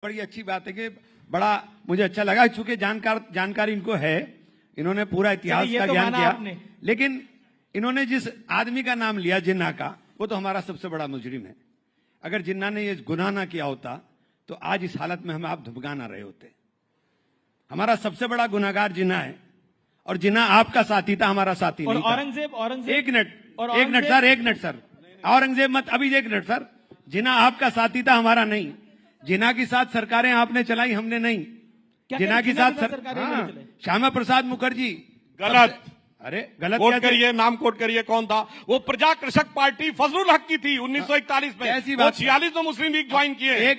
बड़ी अच्छी बात है कि बड़ा मुझे अच्छा लगा, चूंकि जानकारी इनको है, इन्होंने पूरा इतिहास का तो ज्ञान किया। लेकिन इन्होंने जिस आदमी का नाम लिया जिन्ना का, वो तो हमारा सबसे बड़ा मुजरिम है। अगर जिन्ना ने ये गुनाह ना किया होता तो आज इस हालत में हम आप धुपका ना रहे होते। हमारा सबसे बड़ा गुनाहगार जिन्ना है, और जिन्ना आपका साथी था, हमारा साथी नहीं था। औरंगजेब एक मिनट सर, औरंगजेब मत, अभी एक मिनट सर। जिन्ना आपका साथी था, हमारा नहीं। जिन्ना के साथ सरकारें आपने चलाई, हमने नहीं। जिन्ना के साथ श्यामा प्रसाद मुखर्जी। गलत। अरे गलत कोट करिए, नाम कोट करिए, कौन था वो? प्रजा कृषक पार्टी फजलुल हक की थी 1941 में। ऐसी बात, 46 में मुस्लिम लीग ज्वाइन किए। एक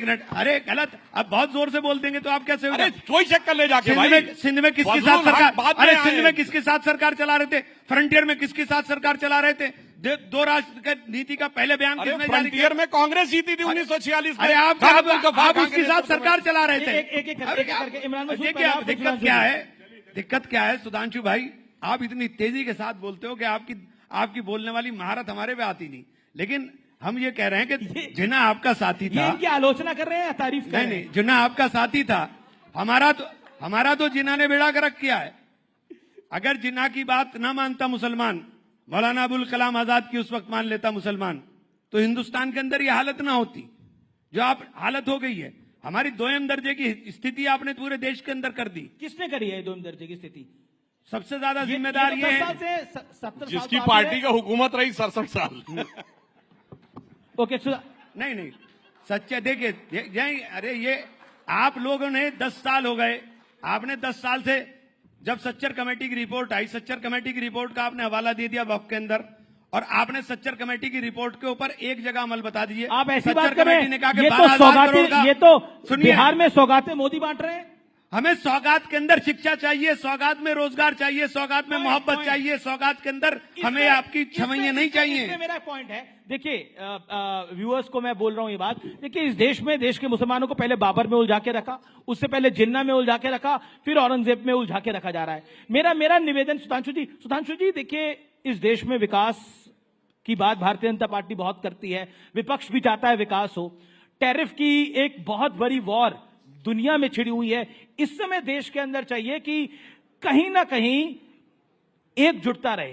मिनट। अरे गलत, अब बहुत जोर से बोल देंगे तो आप कैसे? अरे कोई चक्कर ले जाके भाई। सिंध में किसके साथ सरकार, अरे सिंध में किसके साथ सरकार चला रहे थे? फ्रंटियर में किसके साथ सरकार चला रहे थे? दो राष्ट्र नीति का पहले बयान किसने जारी किया? फ्रंटियर में कांग्रेस जीती थी 1946 में। अरे आप उसके साथ सरकार चला रहे थे। दिक्कत क्या है सुधांशु भाई? आप इतनी तेजी के साथ बोलते हो कि आपकी बोलने वाली महारत हमारे पे आती नहीं। लेकिन हम ये कह रहे हैं कि जिन्ना आपका साथी था। इनकी आलोचना कर रहे हैं या तारीफ कर रहे हैं? नहीं, जिन्ना आपका साथी था। हमारा तो जिन्ना ने बेड़ा गर्क किया है। अगर जिन्ना की बात ना मानता मुसलमान, मौलाना अबुल कलाम आजाद की उस वक्त मान लेता मुसलमान, तो हिंदुस्तान के अंदर ये हालत ना होती जो आप हालत हो गई है। हमारी दोयम दर्जे की स्थिति आपने पूरे देश के अंदर कर दी। किसने करी है दोयम दर्जे की स्थिति? सबसे ज्यादा जिम्मेदार ये है जिसकी पार्टी का हुकूमत रही 67 साल। ओके, नहीं सच्चे देखिए, अरे ये आप लोगों ने 10 साल हो गए, आपने 10 साल से जब सच्चर कमेटी की रिपोर्ट आई, सच्चर कमेटी की रिपोर्ट का आपने हवाला दे दिया वक्त के अंदर, और आपने सच्चर कमेटी की रिपोर्ट के ऊपर एक जगह अमल बता दीजिए। आप ऐसी बात कर रहे हैं, ये तो बिहार में सौगातें मोदी बांट रहे हैं। हमें सौगात के अंदर शिक्षा चाहिए, सौगात में रोजगार चाहिए, सौगात में मोहब्बत चाहिए, सौगात के अंदर हमें आपकी छवैया नहीं चाहिए। मेरा पॉइंट है, देखिए व्यूअर्स को मैं बोल रहा हूं ये बात। देखिए, इस देश में देश के मुसलमानों को पहले बाबर में उलझा के रखा, उससे पहले जिन्ना में उलझा के रखा, फिर औरंगजेब में उलझा के रखा जा रहा है। मेरा निवेदन सुधांशु जी, देखिए इस देश में विकास की बात भारतीय जनता पार्टी बहुत करती है, विपक्ष भी चाहता है विकास हो। टैरिफ की एक बहुत बड़ी वॉर दुनिया में छिड़ी हुई है। इस समय देश के अंदर चाहिए कि कहीं ना कहीं एकजुटता रहे।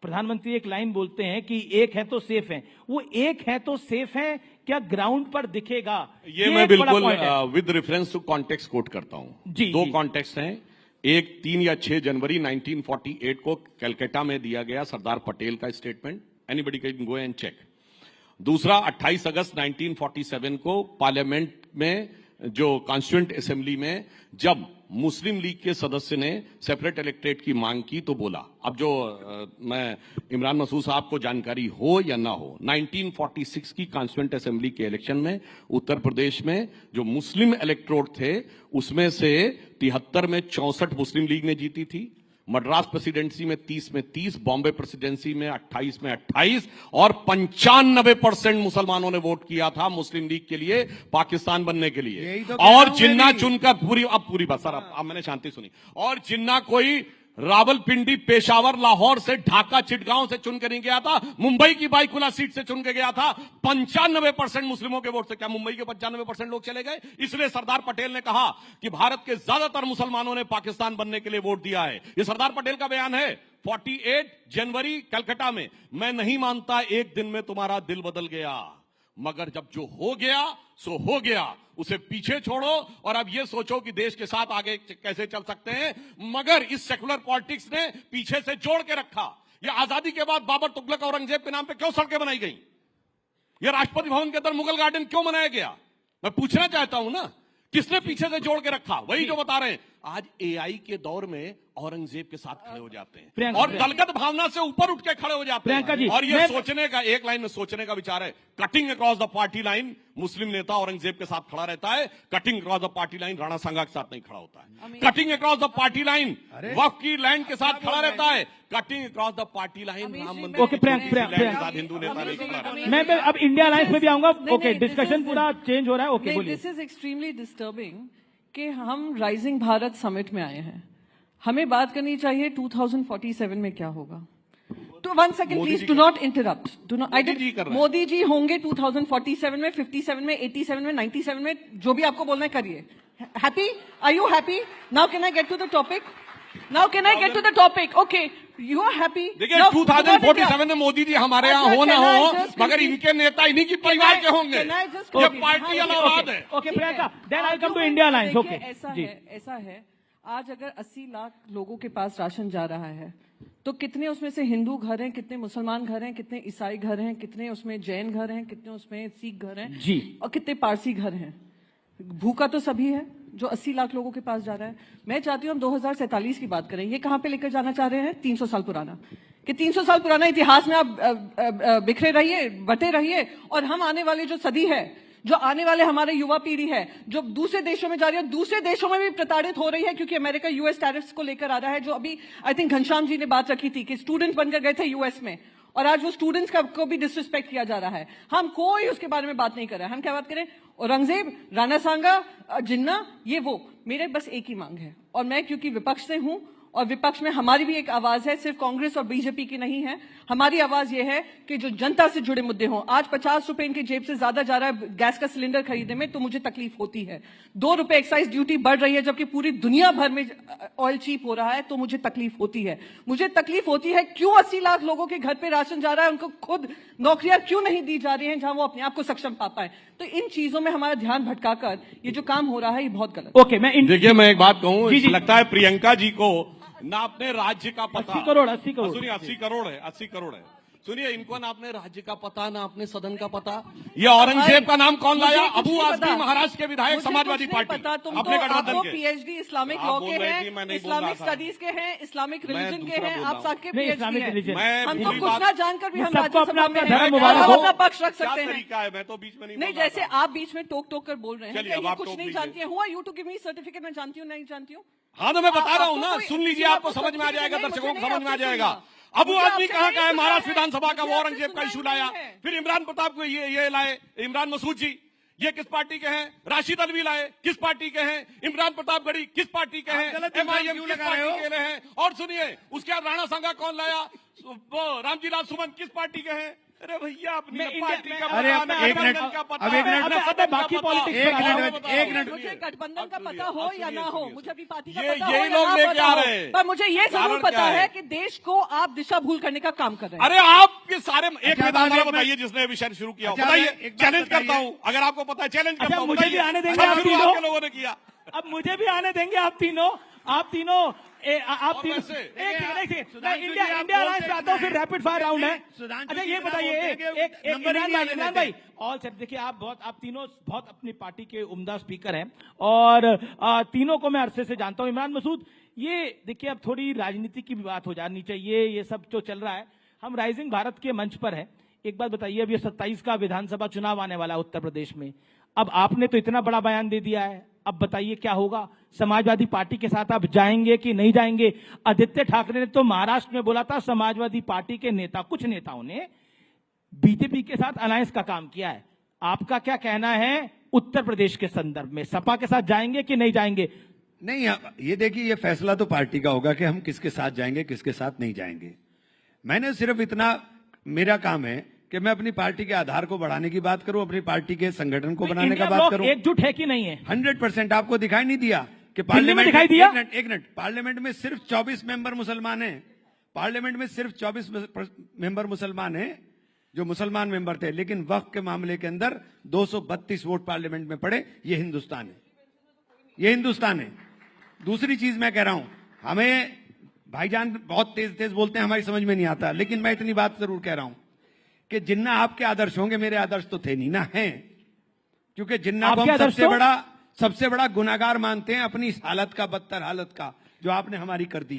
प्रधानमंत्री एक लाइन बोलते हैं कि एक है तो सेफ है। वो एक है तो सेफ है, क्या ग्राउंड पर दिखेगा? ये मैं बिल्कुल with reference to context quote करता हूं। दो कॉन्टेक्स्ट हैं। एक 3 या 6 जनवरी 1948 को कलकत्ता में दिया गया सरदार पटेल का statement, anybody can go and check. दूसरा 28 अगस्त 1947 को पार्लियामेंट में, जो कॉन्स्टिट्यूएंट असेंबली में, जब मुस्लिम लीग के सदस्य ने सेपरेट इलेक्ट्रेट की मांग की तो बोला, अब जो मैं इमरान मसूद साहब को जानकारी हो या ना हो, 1946 की कॉन्स्टिट्यूएंट असेंबली के इलेक्शन में उत्तर प्रदेश में जो मुस्लिम इलेक्ट्रोट थे उसमें से 73 में 64 मुस्लिम लीग ने जीती थी, मद्रास प्रेसिडेंसी में 30 बॉम्बे प्रेसिडेंसी में 28 और 95% मुसलमानों ने वोट किया था मुस्लिम लीग के लिए, पाकिस्तान बनने के लिए। और जिन्ना चुनकर पूरी बात सर, अब मैंने शांति सुनी। और जिन्ना कोई रावलपिंडी, पेशावर, लाहौर से, ढाका, चिटगांव से चुन के नहीं गया था, मुंबई की बाईकुला सीट से चुन के गया था। 95% मुस्लिमों के वोट से। क्या मुंबई के 95% लोग चले गए? इसलिए सरदार पटेल ने कहा कि भारत के ज्यादातर मुसलमानों ने पाकिस्तान बनने के लिए वोट दिया है। ये सरदार पटेल का बयान है 48 जनवरी कलकत्ता में। मैं नहीं मानता एक दिन में तुम्हारा दिल बदल गया, मगर जब जो हो गया सो हो गया, उसे पीछे छोड़ो और अब यह सोचो कि देश के साथ आगे कैसे चल सकते हैं। मगर इस सेकुलर पॉलिटिक्स ने पीछे से जोड़ के रखा। यह आजादी के बाद बाबर, तुगलक, औरंगजेब के नाम पे क्यों सड़कें बनाई गई? यह राष्ट्रपति भवन के अंदर मुगल गार्डन क्यों बनाया गया? मैं पूछना चाहता हूं ना, किसने पीछे से जोड़ के रखा? वही जो बता रहे हैं। आज एआई के दौर में औरंगजेब के साथ खड़े हो जाते हैं और दलगत भावना से ऊपर उठ के खड़े हो जाते हैं। और ये सोचने का, एक लाइन में सोचने का विचार है, cutting across the party line मुस्लिम नेता औरंगजेब के साथ खड़ा रहता है, cutting across the party line Rana Sanga के साथ नहीं खड़ा होता है। Cutting across the party line वक्फ की लैंड के साथ खड़ा रहता है, cutting across the party line Ram Mandir हिंदू नेता नहीं खड़ा। मैं अब इंडिया अलायंस में भी आऊंगा। ओके, डिस्कशन पूरा चेंज हो रहा है। ओके, बोलिए। दिस इज एक्सट्रीमली डिस्टर्बिंग कि हम राइजिंग भारत समिट में आए हैं। हमें बात करनी चाहिए 2047 में क्या होगा। 1 second Modi please, ji do कर- not interrupt. Do not. I Modi did. जी कर रहे हैं। मोदी जी होंगे 2047 में, 57 में, 87 में, 97 में, जो भी आपको बोलना है करिए. Happy? Are you happy? Now can I get to the topic? Now can I get to the topic? Okay, you are happy. देखिए Now, 2047 में मोदी जी हमारे यहाँ हो ना Can I हो, just मगर complete? इनके नेता इन्हीं की परिवार के होंगे. Can I just ये complete? पार्टी हाँ, अलग है. Okay Priyanka, then I come to Argument, India lines. देखिए, ओके ऐसा है. आज अगर 80 लाख लोगों के पास राशन जा रहा है, तो कितने उसमें से हिंदू घर हैं, कितने मुसलमान घर हैं, कितने ईसाई घर हैं, कितने उसमें जैन घर हैं, कितने उसमें सिख घर हैं, जी. और कितने पारसी घर हैं. भूखा तो सभी है जो 80 लाख लोगों के पास जा रहा है. मैं चाहती हूँ हम 2047 की बात करें. ये कहां पे लेकर जाना चाह रहे हैं? 300 साल पुराना. कि 300 साल पुराना इतिहास में आप बिखरे रहिए, बटे रहिए, और हम आने वाले जो सदी है, जो आने वाले हमारे युवा पीढ़ी है, जो दूसरे देशों में जा रही है, दूसरे देशों में भी प्रताड़ित हो रही है, क्योंकि अमेरिका यूएस टैरिफ्स को लेकर आ रहा है, जो अभी आई थिंक घनश्याम जी ने बात रखी थी कि स्टूडेंट बनकर गए थे यूएस में, और आज वो स्टूडेंट्स को भी डिसरिस्पेक्ट किया जा रहा है. हम कोई उसके बारे में बात नहीं कर रहे हैं. हम क्या बात करें? औरंगजेब, राणा सांगा, जिन्ना, ये वो. मेरे बस एक ही मांग है, और मैं क्योंकि विपक्ष से हूं, और विपक्ष में हमारी भी एक आवाज है, सिर्फ कांग्रेस और बीजेपी की नहीं है. हमारी आवाज यह है कि जो जनता से जुड़े मुद्दे हों. आज 50 रुपए इनकी जेब से ज्यादा जा रहा है गैस का सिलेंडर खरीदने में, तो मुझे तकलीफ होती है. 2 रुपए एक्साइज ड्यूटी बढ़ रही है, जबकि पूरी दुनिया भर में ऑयल चीप हो रहा है, तो मुझे तकलीफ होती है. मुझे तकलीफ होती है क्यों 80 लाख लोगों के घर पे राशन जा रहा है, उनको खुद नौकरियां क्यों नहीं दी जा रही हैं जहां वो अपने आप को सक्षम पा पाए. तो इन चीजों में हमारा ध्यान भटकाकर ये जो काम हो रहा है, ये बहुत गलत. ओके, मैं देखिए मैं एक बात कहूँ, जी, जी. लगता है प्रियंका जी को ना अपने राज्य का पता. 80 करोड़, 80 करोड़. सुनिए 80 करोड़ है, 80 करोड़ है. सुनिए, इनको ना अपने राज्य का पता, ना अपने सदन का पता. ये औरंगजेब का नाम कौन लाया? मुझे कुछ अबू नहीं आजमी, पता. महाराष्ट्र के विधायक, मुझे समाजवादी कुछ नहीं पार्टी, पता. तुम अपने तो गठबंधन आपको के. पीएचडी इस्लामिक आप लॉ बोल के रहे हैं, थी, मैं नहीं बोल इस्लामिक रहा था. स्टडीज के हैं, इस्लामिक मैं रिलीजन के दूसरा हैं. बोल आप रहा सबके नहीं, पीएचडी इस्लामिक हैं. रिलीजन. मैं हमको पूरी कुछ बात- ना जानकर भी हम सबको राज्यसभा अपना में धर्म हैं. मुबारक हम हो. अपना पक्ष रख क्या सकते हैं. तरीका है? मैं तो बीच में नहीं नहीं, बोल रहा जैसे था. आप बीच में टोक टोक कर बोल रहे हैं. चलिए, क्या अब ये आप कुछ टोक नहीं लीजिए. जानती है? हुआ you to give me certificate, मैं जानती हूँ नहीं जानती हूँ. हाँ तो मैं बता रहा हूँ ना, कोई- सुन लीजिए, किसी आपको आपको समझ में आ जाएगा, नहीं, दर्शकों को मुझे समझ में आ आपसे जाएगा. सुनना. अबू मुझे आदमी आपसे कहाँ का है? नहीं महाराष्ट्र सुनना है. विधानसभा का मुझे वो आपसे औरंगजेब का सुनना इशू नहीं लाया. है. फिर इमरान प्रताप को ये लाए, इमरान मसूद जी, ये किस पार्टी के हैं? राशिद अल्वी लाए, किस पार्टी के हैं? इमरान प्रताप गढ़ी किस पार्टी के हैं? गलत एमआईएम क्यों किस लगा रहे पार्टी हो? के हैं? और सुनिए, उसके बाद राणा सांगा कौन लाया? वो रामजी लाल सुमन किस पार्टी के हैं? अरे भैया, अपनी मैं इंडिया- पार्टी का मैं- पता, अरे, ना एक मिनट, गठबंधन का पता, अब एक मिनट, ना अब सदन का बाकी पता. पॉलिटिक्स एक बताओ. मिनट, एक मिनट. मुझे गठबंधन का अब पता सुनिए, हो अब या ना सुनिए, हो, सुनिए. मुझे अभी पार्टी का ये- पता हो यही या लोग ना लेके पता आ हो, रहे हैं. पर मुझे ये जरूर कारण पता क्या है है? कि देश को आप दिशा भूल करने का काम कर रहे हैं. अरे आपके सारे एक अच्छा, मिनट बात हमारा एक बताइए, मिनट। जिसने विषय शुरू किया हो. अच्छा, बताइए, एक बात चैलेंज बताइए। करता हूं, अगर आपको पता है चैलेंज करता अच्छा, हूं. मुझे भी बताइए. आने देंगे सब आप शुरुआत तीनों? के लोगों ने किया. अब मुझे भी आने देंगे आप तीनों. आप तीनों आप और तीनों वैसे- एक सेकंड, एक सेकंड. मैं सुधांशु इंडिया जी, आप इंडिया बोलते अलायंस पे आता हूँ, फिर कितना रैपिड फायर राउंड है. सुधांशु अच्छा, जी ये कितना बताइए, बोलते एक हैं कि एक नंबर ही इमरान नहीं भाई, आने इमरान देते. भाई, ऑल सेट. देखिए, आप तीनों बहुत अपनी पार्टी के उम्दा स्पीकर हैं, और तीनों को मैं अरसे से जानता हूं. इमरान मसूद, ये देखिए, अब थोड़ी राजनीति की भी बात हो जानी चाहिए. ये सब जो चल रहा है, हम राइजिंग भारत के मंच पर है. एक बात बताइए, अब ये 27 का विधानसभा चुनाव आने वाला है उत्तर प्रदेश में. अब आपने तो इतना बड़ा बयान दे दिया है, अब बताइए क्या होगा? समाजवादी पार्टी के साथ आप जाएंगे कि नहीं जाएंगे? आदित्य ठाकरे ने तो महाराष्ट्र में बोला था, समाजवादी पार्टी के नेता, कुछ नेताओं ने बीजेपी के साथ अलायंस का काम किया है. आपका क्या कहना है उत्तर प्रदेश के संदर्भ में? सपा के साथ जाएंगे कि नहीं जाएंगे? नहीं, ये देखिए, ये फैसला तो पार्टी का होगा कि हम किसके साथ जाएंगे, किसके साथ नहीं जाएंगे. मैंने सिर्फ इतना, मेरा काम है कि मैं अपनी पार्टी के आधार को बढ़ाने की बात करूं, अपनी पार्टी के संगठन को बनाने का इंडिया बात ब्लॉक करूं. एकजुट है कि नहीं है? 100% आपको दिखाई नहीं दिया कि दिल्ली में पार्लियामेंट दिखाई दिया? एक मिनट, पार्लियामेंट में सिर्फ 24 मेंबर मुसलमान हैं. पार्लियामेंट में सिर्फ 24 मेंबर मुसलमान हैं, जो मुसलमान मेंबर थे. लेकिन वक्फ के मामले के अंदर 232 वोट पार्लियामेंट में पड़े. ये हिंदुस्तान है, ये हिंदुस्तान है. दूसरी चीज मैं कह रहा हूं, हमें भाईजान बहुत तेज तेज बोलते हैं, हमारी समझ में नहीं आता. लेकिन मैं इतनी बात जरूर कह रहा हूं कि जिन्ना आपके आदर्श होंगे, मेरे आदर्श तो थे नहीं ना, हैं. क्योंकि जिन्ना को आपके हम आदर्श सबसे बड़ा गुनाहगार मानते हैं, अपनी इस हालत का, बदतर हालत का, जो आपने हमारी कर दी है.